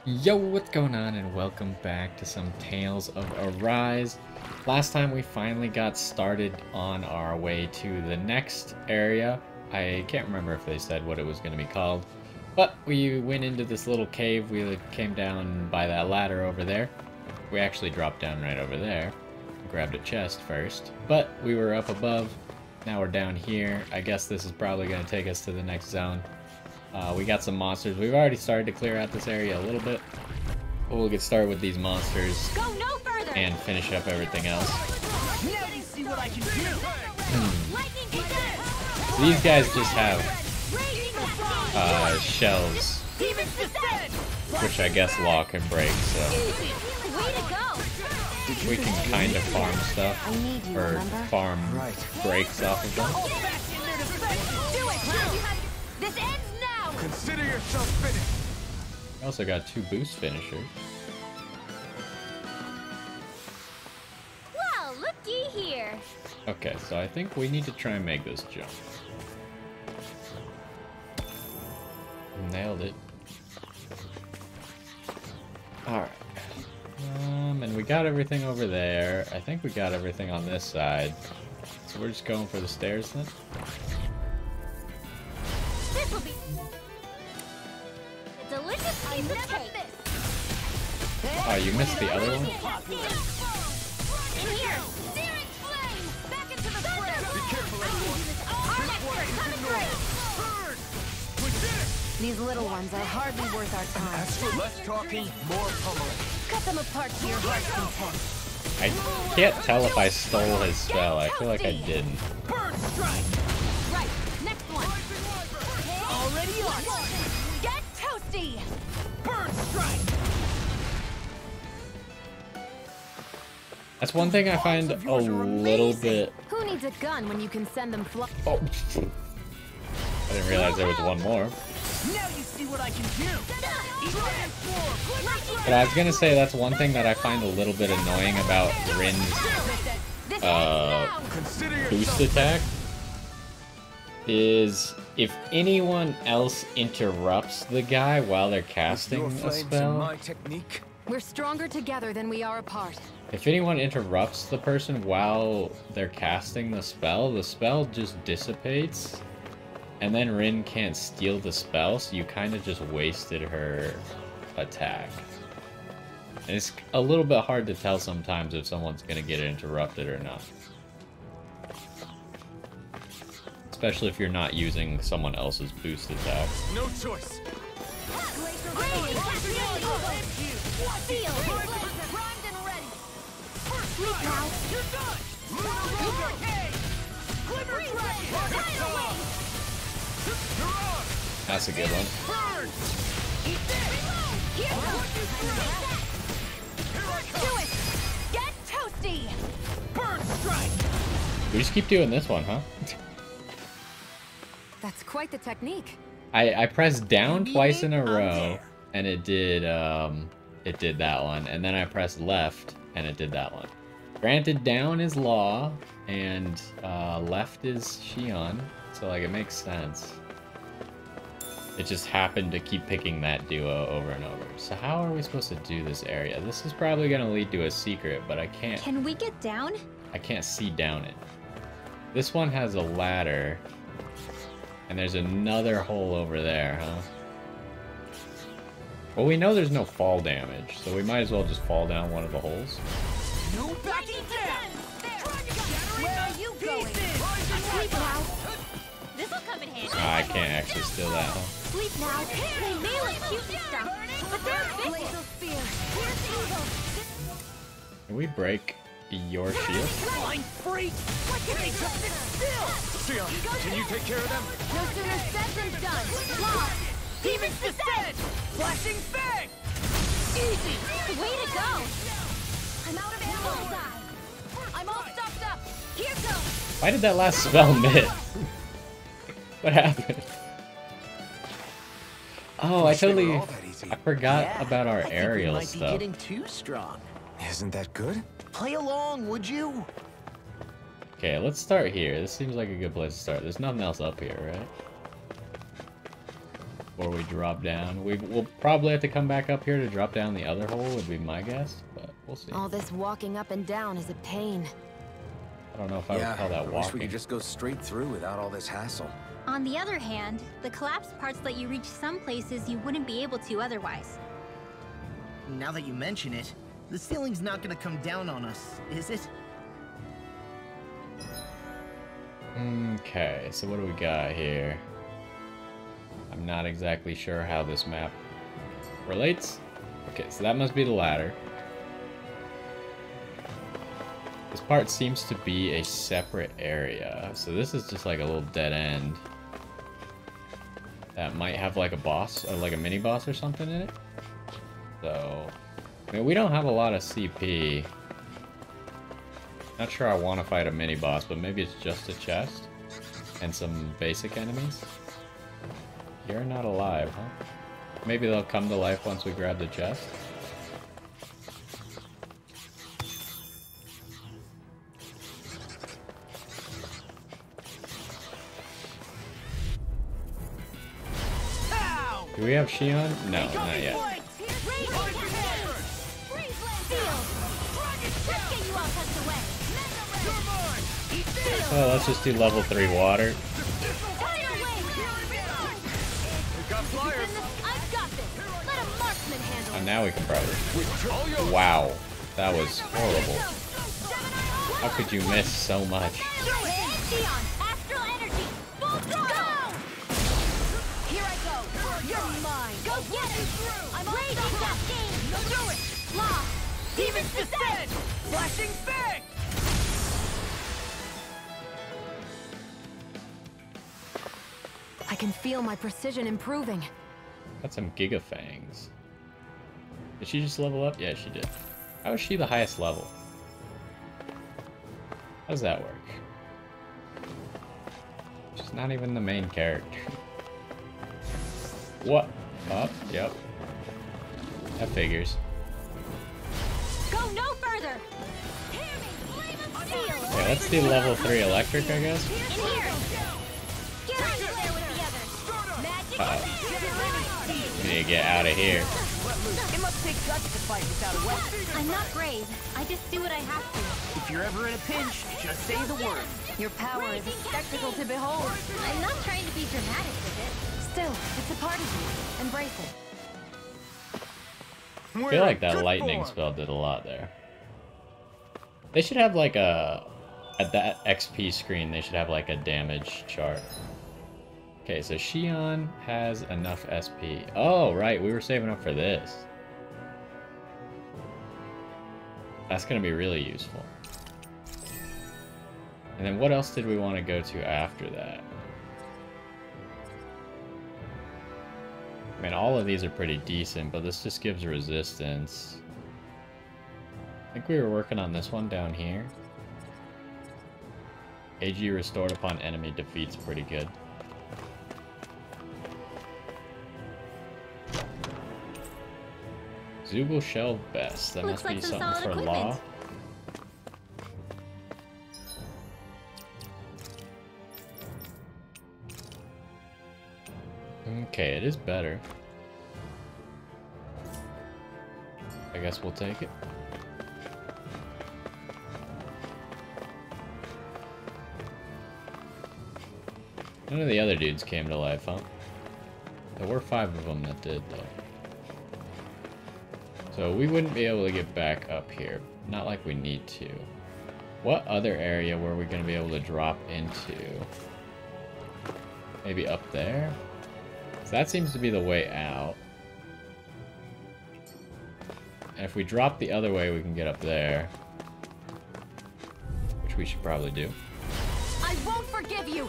Yo, what's going on, and welcome back to some Tales of Arise. Last time we finally got started on our way to the next area. I can't remember if they said what it was going to be called, but we went into this little cave. We came down by that ladder over there. We actually dropped down right over there. Grabbed a chest first, but we were up above. Now we're down here. I guess this is probably going to take us to the next zone. We got some monsters. We've already started to clear out this area a little bit. But we'll get started with these monsters and finish up everything else. So these guys just have shells, which I guess Law can break, so we can kind of farm stuff, or farm breaks off of them. This ends now. Consider yourself finished. We also got 2 boost finishers. Well, looky here. Okay, so I think we need to try and make this jump. Nailed it. Alright. And we got everything over there. I think we got everything on this side. So we're just going for the stairs then? This will be a delicious piece of cake. Oh, you missed the other one? In here, searing flame. Back into the grill. Be careful, everyone. Our expert coming through. Burn! We did it! These little ones are hardly worth our time. As for less talking, more pummeling. Cut them apart to your heart's content. I can't tell if I stole his spell. I feel like I didn't. Burn strike! Right, next one. Already on. Get toasty. Burn strike! That's one thing I find a little bit... Who needs a gun when you can send them fly? Oh. I didn't realize there was one more. Now you see what I can do. But I was gonna say that's one thing that I find a little bit annoying about Rin's boost attack is if anyone else interrupts the guy while they're casting a spell. My technique. We're stronger together than we are apart. If anyone interrupts the person while they're casting the spell just dissipates. And then Rin can't steal the spell, so you kind of just wasted her attack. And it's a little bit hard to tell sometimes if someone's going to get interrupted or not. Especially if you're not using someone else's boost attack. No choice. That's a good one. Get toasty. Burn strike! We just keep doing this one, huh? That's quite the technique. I pressed down twice in a row, and it did that one. And then I pressed left, and it did that one. Granted, down is Law, and left is Shion, so like it makes sense. It just happened to keep picking that duo over and over. So how are we supposed to do this area? This is probably going to lead to a secret, but I can't... Can we get down? I can't see down it. This one has a ladder. And there's another hole over there, huh? Well, we know there's no fall damage, so we might as well just fall down one of the holes. No backing down! Where are you going? Sleep now. This'll come in handy. I can't actually steal that, huh? Sleep now. They may look cute and stuff, but they're vicious. Can we break your shield? Flying freak! What can they just sit still? Sion, can you take care of them? No sooner said than done. Lost. Demons descend! Flashing fang! Easy. Way to go. I'm out of ammo. I'm all stocked up. Here goes. Why did that last spell miss? What happened? Oh, I forgot about our aerial might stuff. be getting too strong. Isn't that good? Play along, would you? Okay, let's start here. This seems like a good place to start. There's nothing else up here, right? before we drop down. We'll probably have to come back up here to drop down the other hole, would be my guess, but we'll see. All this walking up and down is a pain. I don't know if I would call that I wish we walking. could just go straight through without all this hassle. On the other hand, the collapsed parts let you reach some places you wouldn't be able to otherwise. Now that you mention it, the ceiling's not gonna come down on us, is it? Okay, so what do we got here? I'm not exactly sure how this map relates. Okay, so that must be the ladder. This part seems to be a separate area, so this is just like a little dead end that might have like a boss, or like a mini boss or something in it. So, I mean, we don't have a lot of CP. Not sure I want to fight a mini boss, but maybe it's just a chest and some basic enemies. You're not alive, huh? Maybe they'll come to life once we grab the chest. Do we have Shion? No, not yet. Oh, let's just do level 3 water. And now we can probably... Wow, that was horrible. How could you miss so much? Demons descend! Flashing fang! I can feel my precision improving. Got some Giga Fangs. Did she just level up? Yeah, she did. How is she the highest level? How does that work? She's not even the main character. What? Up? Yep. That figures. Go no further. Okay, let's do level 3 electric, I guess. In here. Get out there with the others. Magic. Uh-oh. Need to get out of here. It must take guts to fight without a weapon. I'm not brave. I just do what I have to. If you're ever in a pinch, just say the word. Your power is a spectacle to behold. I'm not trying to be dramatic with it. Still, it's a part of you. Embrace it. I feel like that lightning spell did a lot there. They should have like a... At that XP screen, they should have like a damage chart. Okay, so Shion has enough SP. Oh, right, we were saving up for this. That's gonna be really useful. And then what else did we want to go to after that? I mean, all of these are pretty decent, but this just gives resistance. I think we were working on this one down here. AG restored upon enemy defeat's pretty good. Zoogle Shell Best. That Looks must be like some something solid for equipment. law. Okay, it is better. I guess we'll take it. None of the other dudes came to life, huh? There were 5 of them that did, though. So we wouldn't be able to get back up here. Not like we need to. What other area were we going to be able to drop into? Maybe up there? So that seems to be the way out. And if we drop the other way, we can get up there. Which we should probably do. I won't forgive you!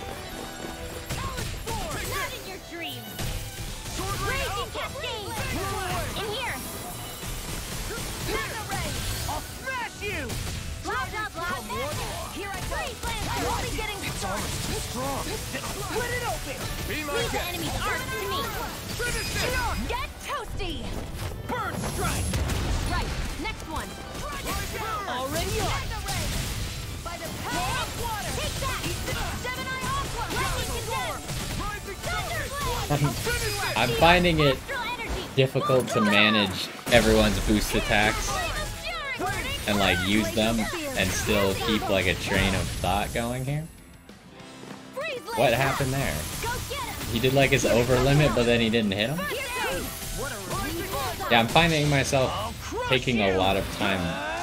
Not in your dreams. Raging cascade. In here. Mega ray. I'll smash you! Blah blah blah. Here I go. I'm only getting started. Strong! Split it open! Be my Leave the guest! enemy's arms to me. Finish it! Get toasty! Burn strike! Right, next one. Already on! Mega ray. By the power of water. Take that. Gemini Aqua. Lightning condensed. Thunderblade. I'm finding it difficult to manage everyone's boost attacks and like use them and still keep like a train of thought going here. What happened there? He did like his over limit, but then he didn't hit him? Yeah, I'm finding myself taking a lot of time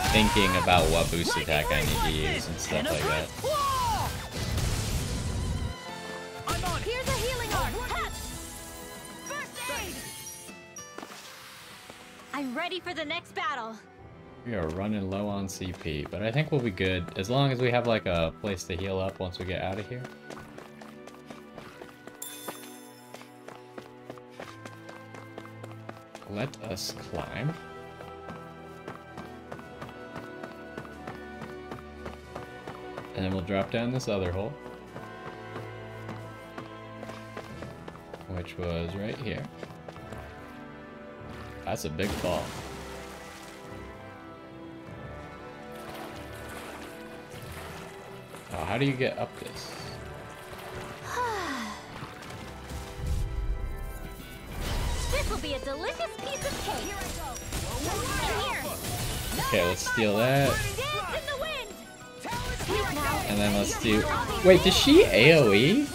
thinking about what boost attack I need to use and stuff like that. Here's a healing arm. First aid. I'm ready for the next battle. We are running low on CP, but I think we'll be good as long as we have like a place to heal up once we get out of here. Let us climb. And then we'll drop down this other hole, which was right here. That's a big fall. Oh, how do you get up this? This will be a delicious piece of cake. In here. Okay, let's steal that. Dance in the wind. And then let's do... Wait, does she AoE?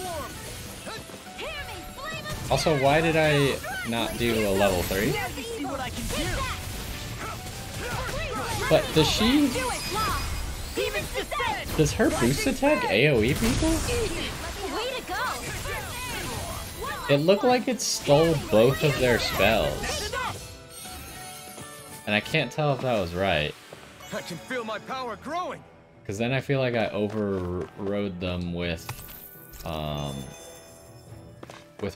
Also, why did I not do a level 3? But does she... Does her boost attack AoE people? It looked like it stole both of their spells. And I can't tell if that was right. I can feel my power growing. Because then I feel like I overrode them with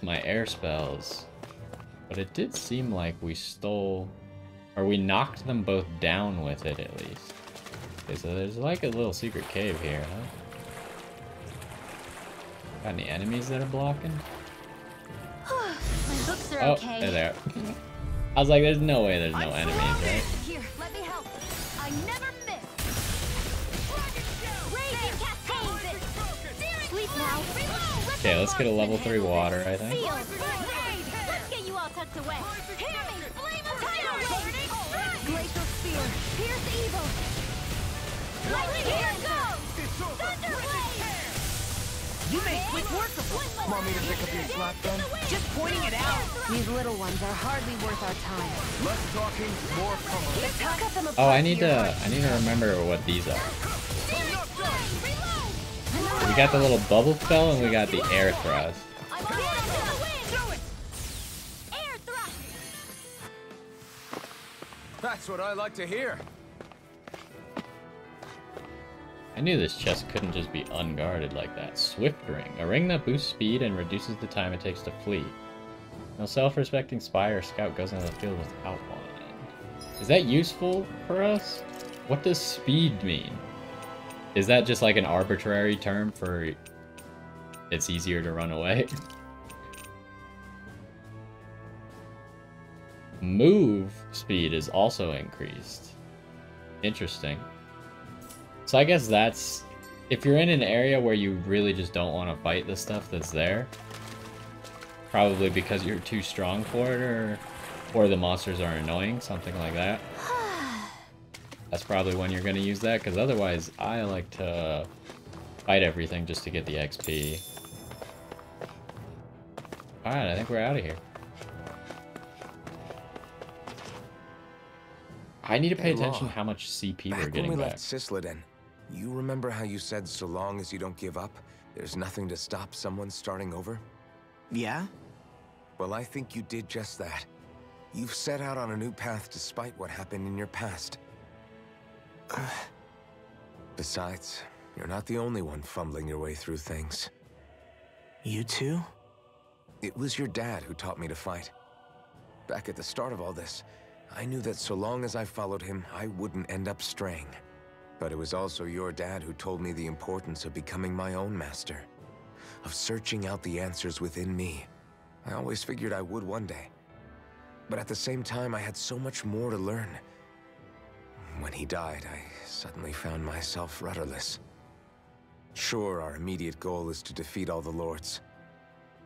my air spells. But it did seem like we stole... Or we knocked them both down with it, at least. Okay, so there's like a little secret cave here, huh? Got any enemies that are blocking? My books are Oh, okay. there they are. I was like, there's no way there's no enemies, right? Here, let me help. I never miss. Raging cascades. Sleep now. Okay, let's get a level 3 water, I think. Let's get you all tucked away. Hear me, flame of tidal. Glacial spear. Pierce evil. Lightning here goes. Thunderblade. You make quick work of them. Want me to pick up your slack then? Just pointing it out. These little ones are hardly worth our time. Less talking, more pummeling. Cut them apart. Oh, I need to remember what these are. We got the little bubble spell and we got the air thrust. Air thrust. That's what I like to hear. I knew this chest couldn't just be unguarded like that. Swift ring. A ring that boosts speed and reduces the time it takes to flee. No self-respecting spy or scout goes into the field without one. Is that useful for us? What does speed mean? Is that just like an arbitrary term for it's easier to run away? Move speed is also increased. Interesting. So I guess that's... If you're in an area where you really just don't want to fight the stuff that's there, probably because you're too strong for it, or the monsters are annoying, something like that. That's probably when you're going to use that, because otherwise I like to fight everything just to get the XP. Alright, I think we're out of here. I need to pay attention to how much CP we're Back when getting we back. left Cisleden, you remember how you said so long as you don't give up, there's nothing to stop someone starting over? Yeah? Well, I think you did just that. You've set out on a new path despite what happened in your past. Besides, you're not the only one fumbling your way through things. You too? It was your dad who taught me to fight. Back at the start of all this, I knew that so long as I followed him, I wouldn't end up straying. But it was also your dad who told me the importance of becoming my own master, of searching out the answers within me. I always figured I would one day. But at the same time, I had so much more to learn. When he died, I suddenly found myself rudderless. Sure, our immediate goal is to defeat all the lords.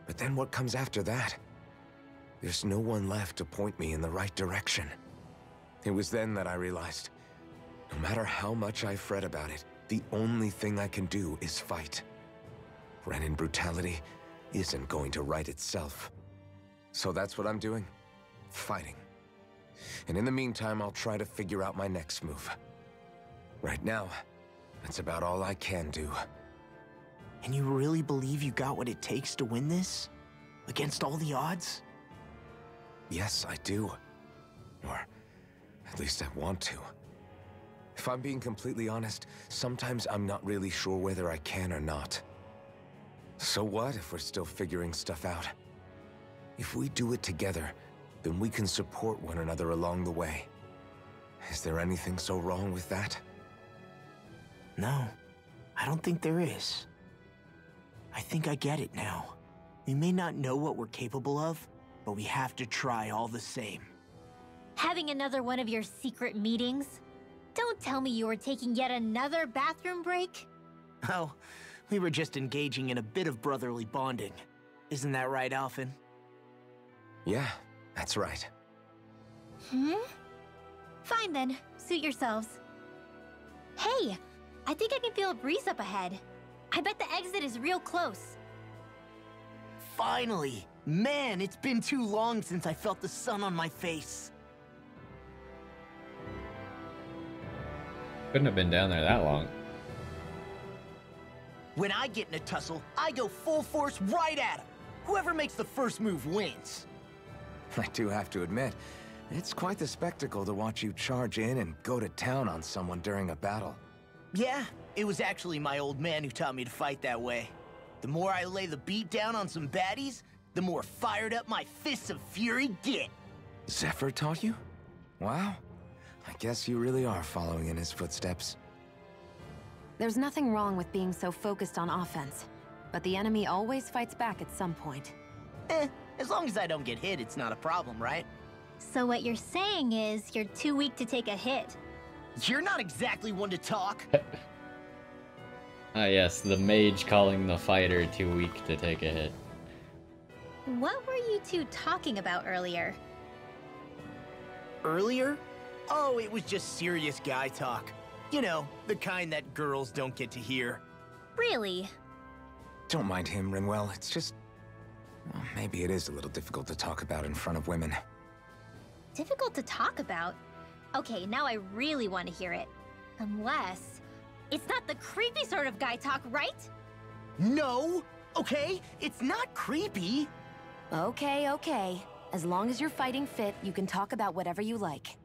But then what comes after that? There's no one left to point me in the right direction. It was then that I realized, no matter how much I fret about it, the only thing I can do is fight. Renin brutality isn't going to right itself. So that's what I'm doing. Fighting. And in the meantime, I'll try to figure out my next move. Right now, that's about all I can do. And you really believe you got what it takes to win this? Against all the odds? Yes, I do. Or at least I want to. If I'm being completely honest, sometimes I'm not really sure whether I can or not. So what if we're still figuring stuff out? If we do it together, then we can support one another along the way. Is there anything so wrong with that? No, I don't think there is. I think I get it now. We may not know what we're capable of, but we have to try all the same. Having another one of your secret meetings? Don't tell me you were taking yet another bathroom break? Oh, we were just engaging in a bit of brotherly bonding. Isn't that right, Alphen? Yeah, that's right. Fine then, suit yourselves. Hey, I think I can feel a breeze up ahead. I bet the exit is real close. Finally! Man, it's been too long since I felt the sun on my face. Couldn't have been down there that long. When I get in a tussle, I go full force right at him. Whoever makes the first move wins. I do have to admit, it's quite the spectacle to watch you charge in and go to town on someone during a battle. Yeah, it was actually my old man who taught me to fight that way. The more I lay the beat down on some baddies, the more fired up my fists of fury get. Zephyr taught you? Wow. I guess you really are following in his footsteps. There's nothing wrong with being so focused on offense, but the enemy always fights back at some point. As long as I don't get hit, it's not a problem, right? So what you're saying is you're too weak to take a hit. You're not exactly one to talk. Ah yes, the mage calling the fighter too weak to take a hit. What were you two talking about earlier? Earlier? Oh, it was just serious guy talk. You know, the kind that girls don't get to hear. Really? Don't mind him, Rinwell. It's just... well, maybe it is a little difficult to talk about in front of women. Difficult to talk about? Okay, now I really want to hear it. Unless... it's not the creepy sort of guy talk, right? No! Okay, it's not creepy. Okay, okay. As long as you're fighting fit, you can talk about whatever you like.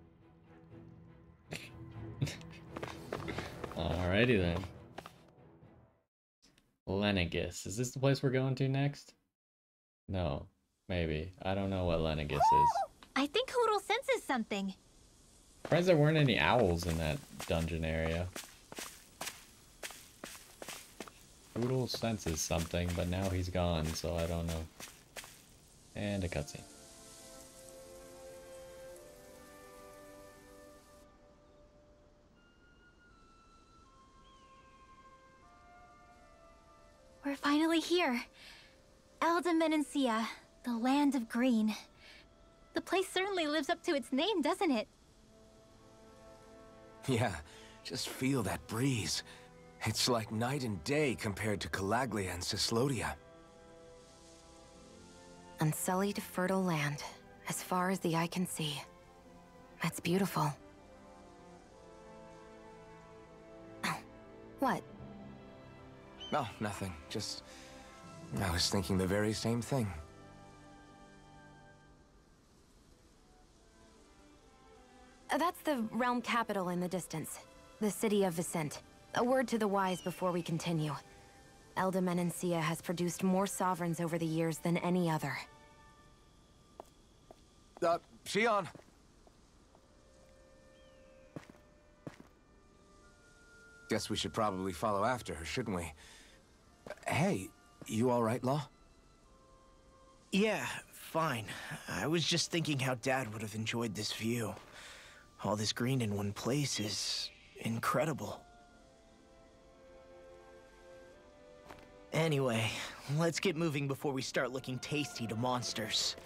Alrighty then. Lenegis. Is this the place we're going to next? No. Maybe. I don't know what Lenegis is. I think Hoodle senses something. Surprised there weren't any owls in that dungeon area. Hoodle senses something, but now he's gone, so I don't know. And a cutscene. We're finally here. Elde, Menancia, the land of green. The place certainly lives up to its name, doesn't it? Yeah, just feel that breeze. It's like night and day compared to Calaglia and Cyslodia. Unsullied, fertile land, as far as the eye can see. That's beautiful. Oh, what? Oh, nothing. Just... I was thinking the very same thing. That's the realm capital in the distance. The city of Vicent. A word to the wise before we continue. Elde Menancia has produced more sovereigns over the years than any other. Shion! Guess we should probably follow after her, shouldn't we? Hey, you alright, Law? Yeah, fine. I was just thinking how Dad would have enjoyed this view. All this green in one place is incredible. Anyway, let's get moving before we start looking tasty to monsters.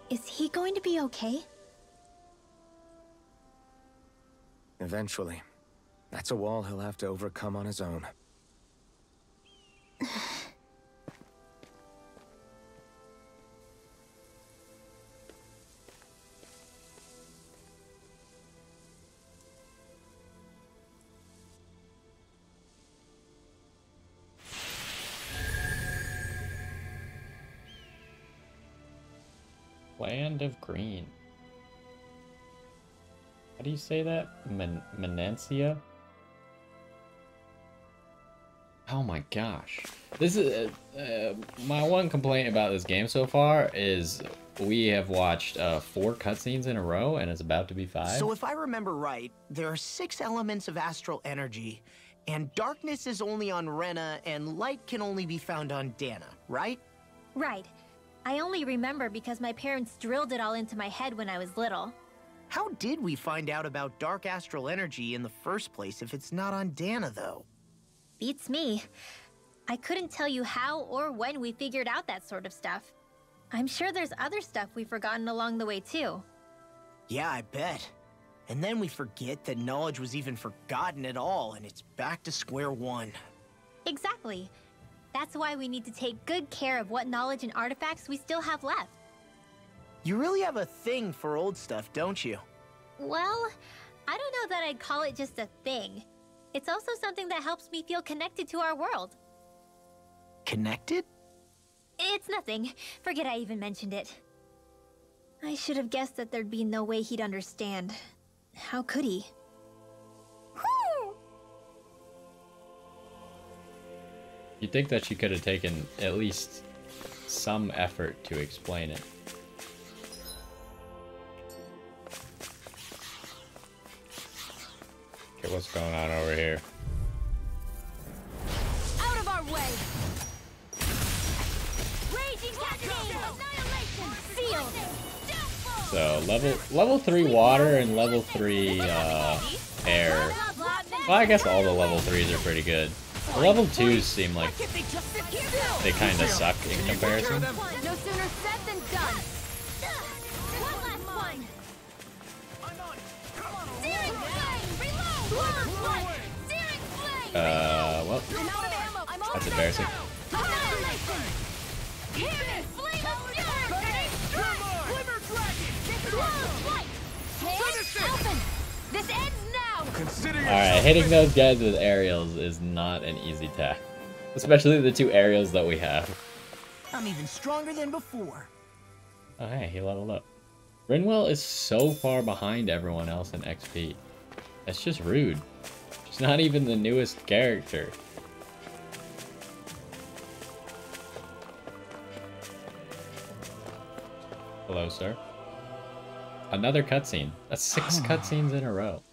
Is he going to be okay? Eventually. That's a wall he'll have to overcome on his own. Land of Green. How do you say that? Menancia? Oh my gosh. This is my one complaint about this game so far is we have watched 4 cutscenes in a row and it's about to be 5. So if I remember right, there are 6 elements of astral energy, and darkness is only on Rena and light can only be found on Dana, right? Right. I only remember because my parents drilled it all into my head when I was little. How did we find out about dark astral energy in the first place if it's not on Dana, though? Beats me. I couldn't tell you how or when we figured out that sort of stuff. I'm sure there's other stuff we've forgotten along the way, too. Yeah, I bet. And then we forget that knowledge was even forgotten at all, and it's back to square one. Exactly. That's why we need to take good care of what knowledge and artifacts we still have left. You really have a thing for old stuff, don't you? Well, I don't know that I'd call it just a thing. It's also something that helps me feel connected to our world. Connected? It's nothing. Forget I even mentioned it. I should have guessed that there'd be no way he'd understand. How could he? You'd think that she could have taken at least some effort to explain it. Okay, what's going on over here? Out of our way! Raging cascade! Annihilation! Sealed! So level 3 water and level 3 air. Well, I guess all the level 3s are pretty good. The level 2s seem like they kind of suck in comparison. No sooner said than done. One last one. Searing flame! Reload! Searing flame! Well, I'm out of ammo. I'm that's embarrassing. Annihilation! Here! Flame of fury! Glimmer dragon! Close flight! Hit! Open! This ends now! Alright, hitting those guys with aerials is not an easy task. Especially the 2 aerials that we have. I'm even stronger than before. Oh hey, he leveled up. Rinwell is so far behind everyone else in XP. That's just rude. She's not even the newest character. Hello, sir. Another cutscene. That's 6 cutscenes in a row.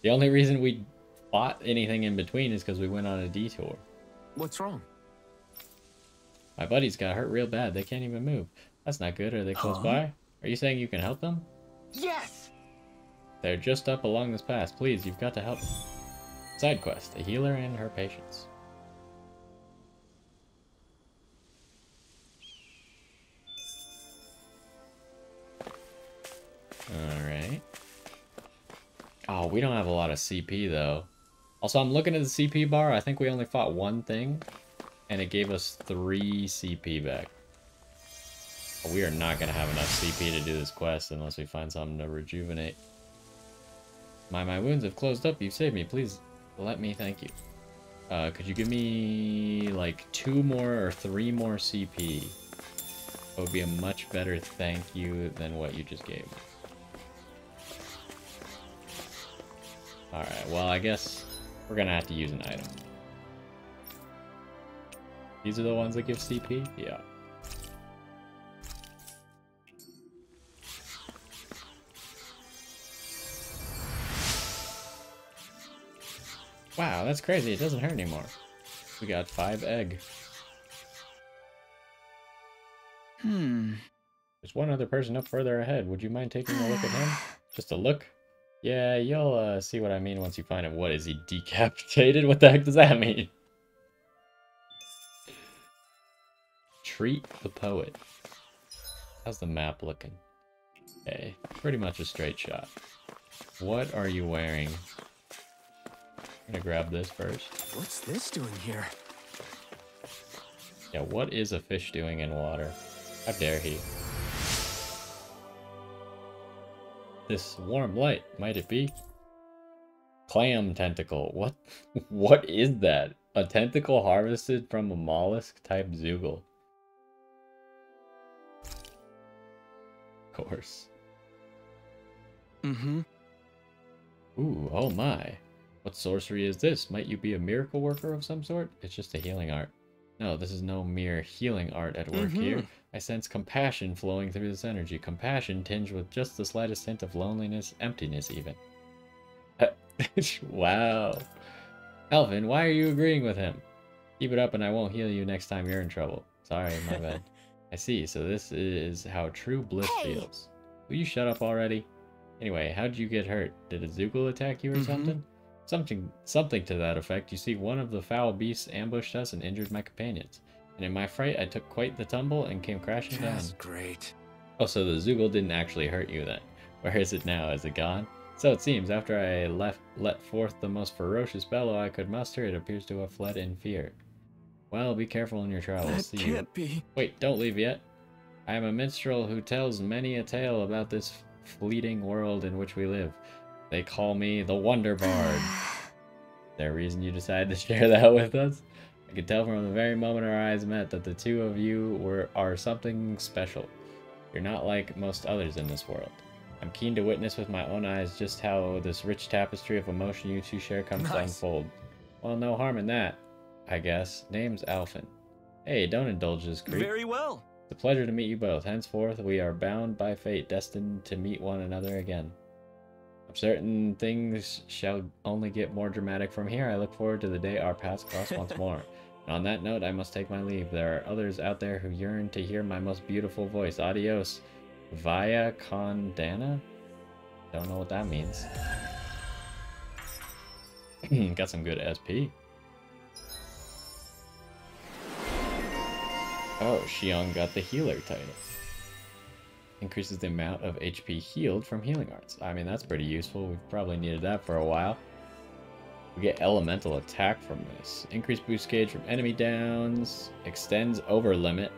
The only reason we bought anything in between is because we went on a detour. What's wrong? My buddies got hurt real bad. They can't even move. That's not good. Are they close by? Are you saying you can help them? Yes! They're just up along this path. Please, you've got to help them. Side quest. A healer and her patients. Alright. Oh, we don't have a lot of CP, though. Also, I'm looking at the CP bar. I think we only fought 1 thing, and it gave us 3 CP back. We are not going to have enough CP to do this quest unless we find something to rejuvenate. My wounds have closed up. You've saved me. Please let me thank you. Could you give me like 2 more or 3 more CP? That would be a much better thank you than what you just gave me. Alright, well I guess we're gonna have to use an item. These are the ones that give CP? Yeah. Wow, that's crazy. It doesn't hurt anymore. We got 5 egg. There's one other person up further ahead. Would you mind taking a look at him? Just a look? Yeah, you'll see what I mean once you find him. What, is he decapitated? What the heck does that mean? Treat the poet. How's the map looking? Okay, pretty much a straight shot. What are you wearing? I'm gonna grab this first. What's this doing here? Yeah, what is a fish doing in water? How dare he? This warm light, might it be? Clam tentacle. What? What is that? A tentacle harvested from a mollusk type Zoogle. Of course. Mm-hmm. Ooh, oh my. What sorcery is this? Might you be a miracle worker of some sort? It's just a healing art. No, this is no mere healing art at work here. I sense compassion flowing through this energy. Compassion tinged with just the slightest hint of loneliness, emptiness even. Wow. Alvin, why are you agreeing with him? Keep it up and I won't heal you next time you're in trouble. Sorry, my bad. I see, so this is how true bliss feels. Will you shut up already? Anyway, how'd you get hurt? Did a Zoogle attack you or something? Something to that effect. You see, one of the foul beasts ambushed us and injured my companions. And in my fright, I took quite the tumble and came crashing down. That's great. Oh, so the Zoogle didn't actually hurt you then. Where is it now? Is it gone? So it seems, after I let forth the most ferocious bellow I could muster, it appears to have fled in fear. Well, be careful in your travels. That See you. can't be. Wait, don't leave yet. I am a minstrel who tells many a tale about this fleeting world in which we live. They call me the Wonder Bard. Is there a reason you decided to share that with us? I could tell from the very moment our eyes met that the two of you are something special. You're not like most others in this world. I'm keen to witness with my own eyes just how this rich tapestry of emotion you two share comes to unfold. Well, no harm in that, I guess. Name's Alphen. Hey, don't indulge this creep. Very well. It's a pleasure to meet you both. Henceforth, we are bound by fate, destined to meet one another again. I'm certain things shall only get more dramatic from here. I look forward to the day our paths cross once more. And on that note, I must take my leave. There are others out there who yearn to hear my most beautiful voice. Adios. Via Condana? Don't know what that means. Got some good SP. Oh, Xion got the healer title. Increases the amount of HP healed from healing arts. I mean, that's pretty useful. We've probably needed that for a while. We get elemental attack from this. Increased boost gauge from enemy downs. Extends over limit.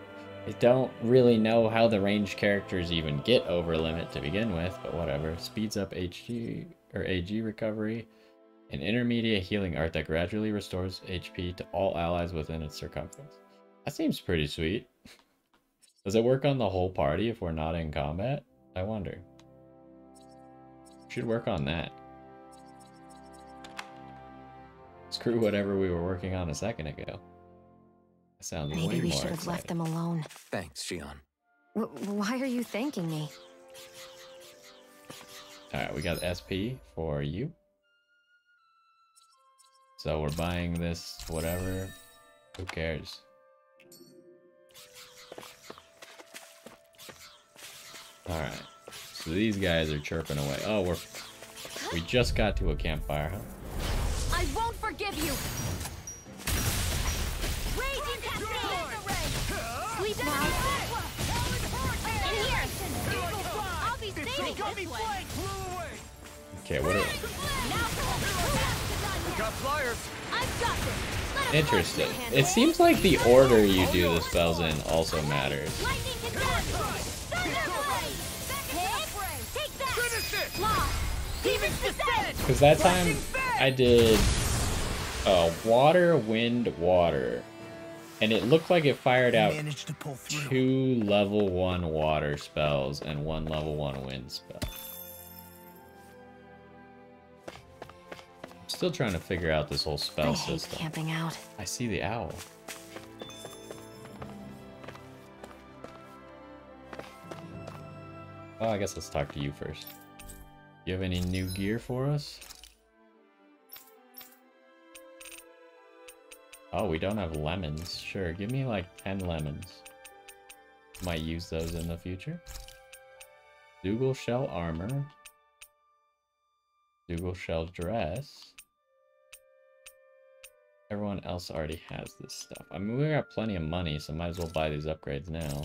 I don't really know how the ranged characters even get over limit to begin with, but whatever. Speeds up HG or AG recovery. An intermediate healing art that gradually restores HP to all allies within its circumference. That seems pretty sweet. Does it work on the whole party if we're not in combat? I wonder. Should work on that. Screw whatever we were working on a second ago. That sounds way more Maybe we should have exciting. left them alone. Thanks, Xion. Why are you thanking me? Alright, we got SP for you. So we're buying this, whatever. Who cares? Alright. So these guys are chirping away. Oh, we just got to a campfire, huh? I won't forgive you! Raging Cascade! Sleep now! In here! I'll be saving this way! Okay, what are... Got flyers. I've got this! Let 'em Interesting. go, It seems like the order you do the spells in also matters. Lightning Cascade! Thunderblade! Hit! Take that! Finish it! Lost! Demon's Descent! Because that time I did water, wind, water. And it looked like it fired out Managed to pull through. 2 level 1 water spells and 1 level 1 wind spell. I'm still trying to figure out this whole spell I hate system. camping out. I see the owl. Well, I guess let's talk to you first. You have any new gear for us? Oh, we don't have lemons. Sure, give me like 10 lemons. Might use those in the future. Dougal shell armor. Dougal shell dress. Everyone else already has this stuff. I mean, we got plenty of money, so might as well buy these upgrades now.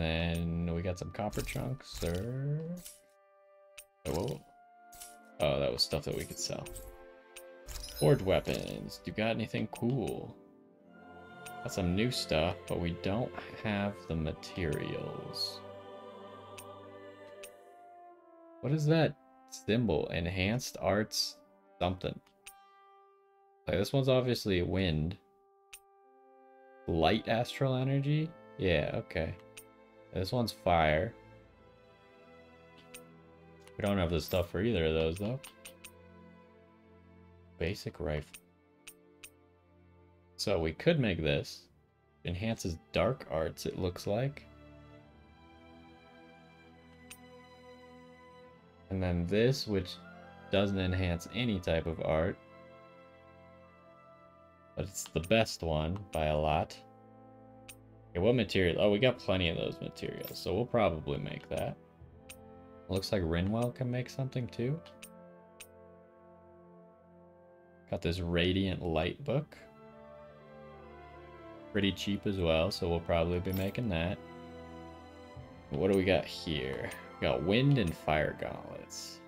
Then we got some copper chunks, or... Oh, oh, that was stuff that we could sell. Forged weapons. You got anything cool? Got some new stuff, but we don't have the materials. What is that symbol? Enhanced arts something. Like, this one's obviously wind. Light astral energy? Yeah, okay. This one's fire. We don't have the stuff for either of those, though. Basic rifle. So we could make this. Enhances dark arts, it looks like. And then this, which doesn't enhance any type of art. But it's the best one by a lot. Okay, what material? Oh, we got plenty of those materials, so we'll probably make that. Looks like Rinwell can make something too. Got this Radiant Light book. Pretty cheap as well, so we'll probably be making that. What do we got here? We got Wind and Fire Gauntlets.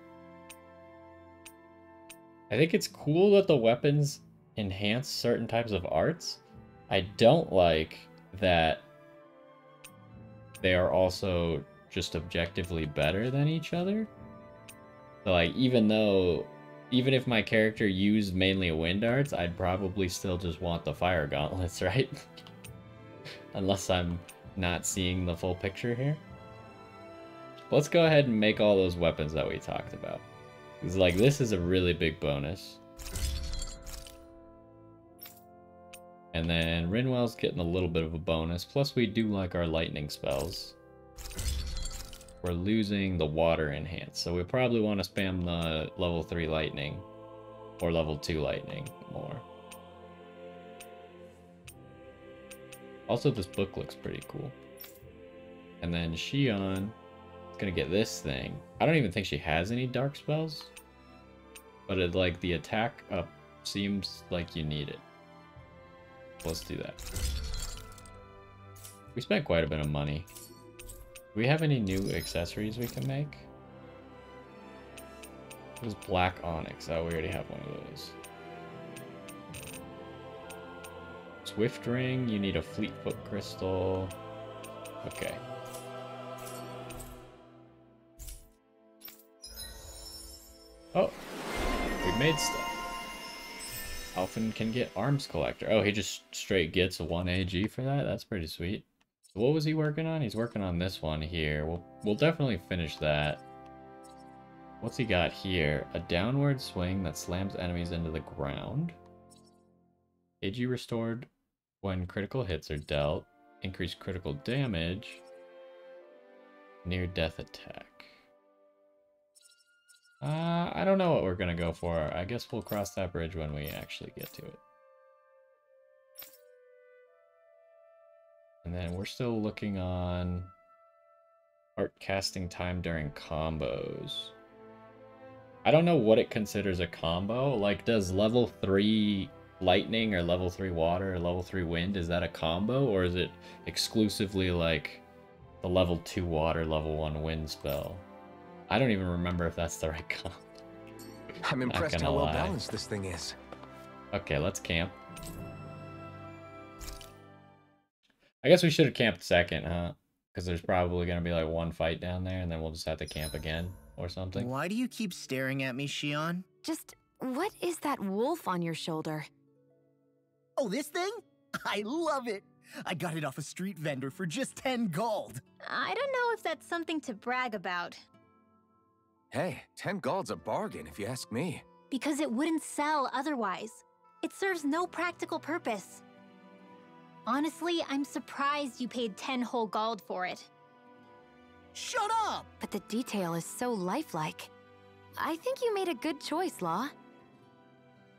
I think it's cool that the weapons enhance certain types of arts. I don't like that they are also just objectively better than each other. So like, even if my character used mainly wind arts, I'd probably still just want the fire gauntlets, right? Unless I'm not seeing the full picture here. Let's go ahead and make all those weapons that we talked about. Because like, this is a really big bonus. And then Rinwell's getting a little bit of a bonus. Plus we do like our lightning spells. We're losing the water enhance, so we probably want to spam the level 3 lightning. Or level 2 lightning more. Also, this book looks pretty cool. And then Shion is gonna get this thing. I don't even think she has any dark spells. But it, like, the attack up seems like you need it. Let's do that. We spent quite a bit of money. Do we have any new accessories we can make? It was black onyx. Oh, we already have one of those. Swift ring, you need a fleetfoot crystal. Okay. Oh, we made stuff. Alphen can get arms collector. Oh, he just straight gets a 1 AG for that? That's pretty sweet. So what was he working on? He's working on this one here. We'll definitely finish that. What's he got here? A downward swing that slams enemies into the ground. AG restored when critical hits are dealt. Increased critical damage. Near death attack. I don't know what we're gonna go for. I guess we'll cross that bridge when we actually get to it. And then we're still looking on art casting time during combos. I don't know what it considers a combo. Like, does level 3 lightning or level 3 water or level 3 wind, is that a combo? Or is it exclusively like the level 2 water, level 1 wind spell? I don't even remember if that's the right combo. I'm impressed how well balanced this thing is. Okay, let's camp. I guess we should have camped second, huh? Because there's probably going to be like one fight down there, and then we'll just have to camp again or something. Why do you keep staring at me, Shion? Just, what is that wolf on your shoulder? Oh, this thing? I love it. I got it off a street vendor for just 10 gold. I don't know if that's something to brag about. Hey, 10 gold's a bargain if you ask me. Because it wouldn't sell otherwise. It serves no practical purpose. Honestly, I'm surprised you paid 10 whole gold for it. Shut up! But the detail is so lifelike. I think you made a good choice, Law.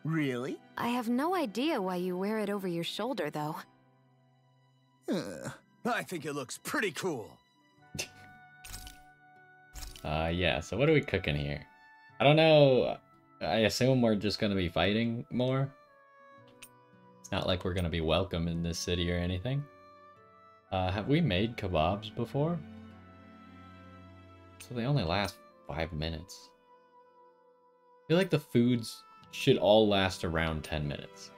Really? I have no idea why you wear it over your shoulder, though. I think it looks pretty cool. Yeah, so what are we cooking here? I don't know. I assume we're just gonna be fighting more. It's not like we're gonna be welcome in this city or anything. Have we made kebabs before? So they only last 5 minutes. I feel like the foods should all last around 10 minutes.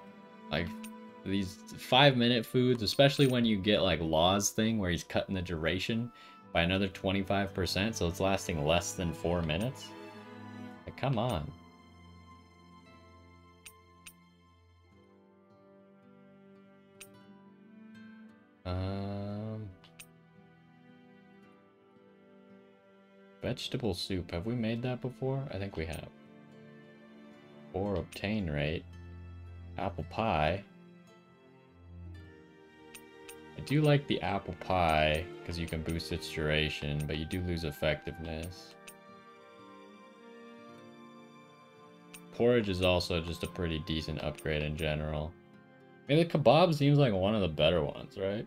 Like, these 5-minute foods, especially when you get like Law's thing where he's cutting the duration by another 25%, so it's lasting less than 4 minutes. Like, come on. Vegetable soup. Have we made that before? I think we have. Or obtain rate. Apple pie. I do like the apple pie because you can boost its duration, but you do lose effectiveness. Porridge is also just a pretty decent upgrade in general. I mean, the kebab seems like one of the better ones, right?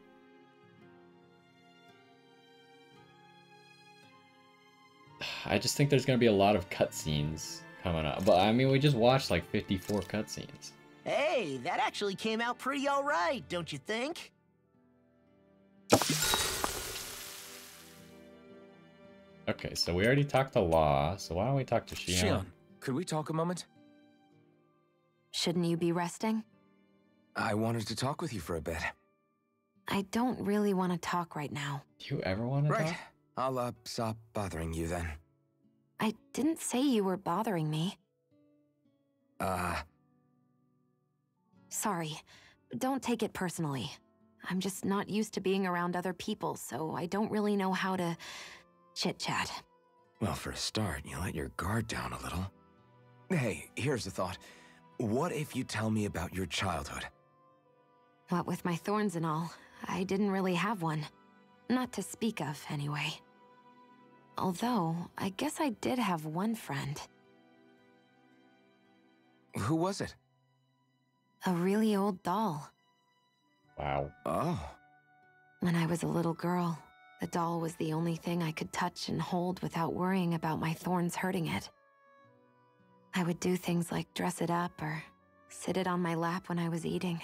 I just think there's going to be a lot of cutscenes coming up. But, I mean, we just watched like 54 cutscenes. Hey, that actually came out pretty alright, don't you think? Okay, so we already talked to Law, so why don't we talk to Xion? Xion, could we talk a moment? Shouldn't you be resting? I wanted to talk with you for a bit. I don't really want to talk right now. Do you ever want to Right. talk? I'll, stop bothering you then. I didn't say you were bothering me. Sorry. Don't take it personally. I'm just not used to being around other people, so I don't really know how to chit-chat. Well, for a start, you let your guard down a little. Hey, here's a thought. What if you tell me about your childhood? What with my thorns and all, I didn't really have one. Not to speak of, anyway. Although, I guess I did have one friend. Who was it? A really old doll. Wow. Oh. When I was a little girl, the doll was the only thing I could touch and hold without worrying about my thorns hurting it. I would do things like dress it up or sit it on my lap when I was eating.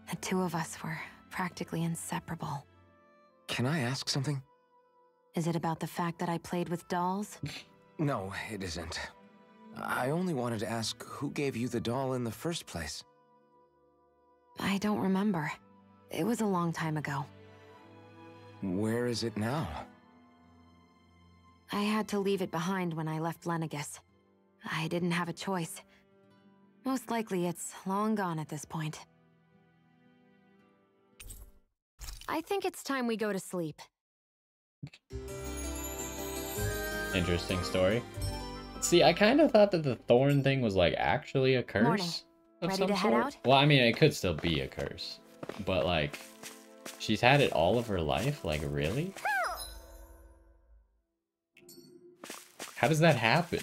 The two of us were practically inseparable. Can I ask something? Is it about the fact that I played with dolls? No, it isn't. I only wanted to ask who gave you the doll in the first place. I don't remember. It was a long time ago. Where is it now? I had to leave it behind when I left Lenegus. I didn't have a choice. Most likely it's long gone at this point. I think it's time we go to sleep. Interesting story. See, I kind of thought that the thorn thing was like actually a curse. Morning. Of Ready some to head sort. out? Well, I mean, it could still be a curse, but like, she's had it all of her life. Like, really? How does that happen?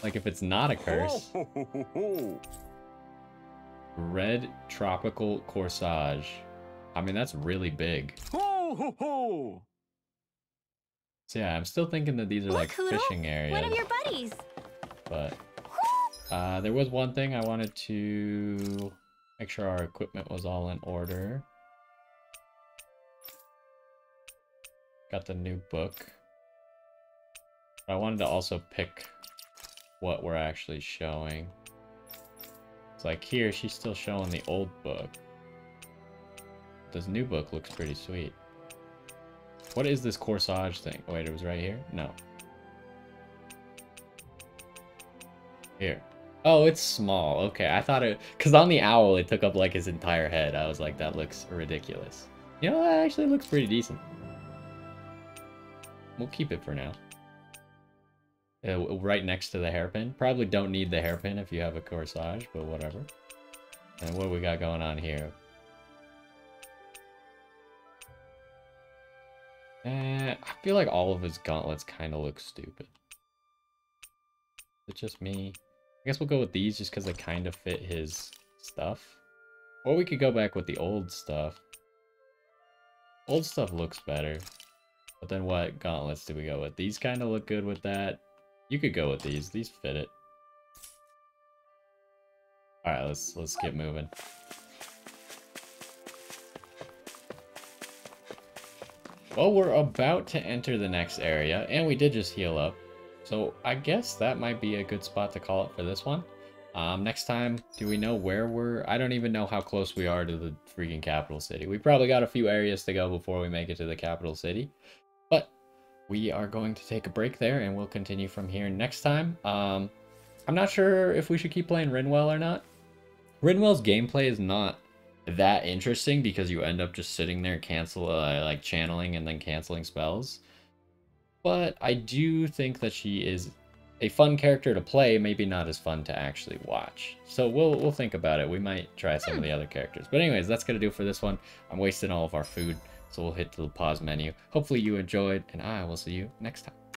Like, if it's not a curse. Red tropical corsage. I mean, that's really big. So yeah, I'm still thinking that these are like fishing areas. One of your buddies. But there was one thing I wanted to make sure our equipment was all in order. Got the new book. I wanted to also pick what we're actually showing. It's like here, she's still showing the old book. This new book looks pretty sweet. What is this corsage thing? Oh, wait, it was right here? No. Here. Oh, it's small. Okay, I thought it... Because on the owl, it took up like his entire head. I was like, that looks ridiculous. You know, that actually looks pretty decent. We'll keep it for now. Right next to the hairpin. Probably don't need the hairpin if you have a corsage, but whatever. And what do we got going on here? I feel like all of his gauntlets kind of look stupid. It's just me. I guess we'll go with these just because they kind of fit his stuff. Or we could go back with the old stuff. Old stuff looks better. But then what gauntlets do we go with? These kind of look good with that. You could go with these. These fit it. Alright, let's get moving. Well, we're about to enter the next area, and we did just heal up. So I guess that might be a good spot to call it for this one. Next time, do we know where we're... I don't even know how close we are to the freaking capital city. We probably got a few areas to go before we make it to the capital city. But we are going to take a break there, and we'll continue from here next time. I'm not sure if we should keep playing Rinwell or not. Rinwell's gameplay is not that interesting because you end up just sitting there like channeling and then canceling spells. But I do think that she is a fun character to play, maybe not as fun to actually watch. So we'll think about it. We might try some of the other characters. But anyways, that's gonna do it for this one. I'm wasting all of our food, so we'll hit the pause menu. Hopefully you enjoyed, and I will see you next time.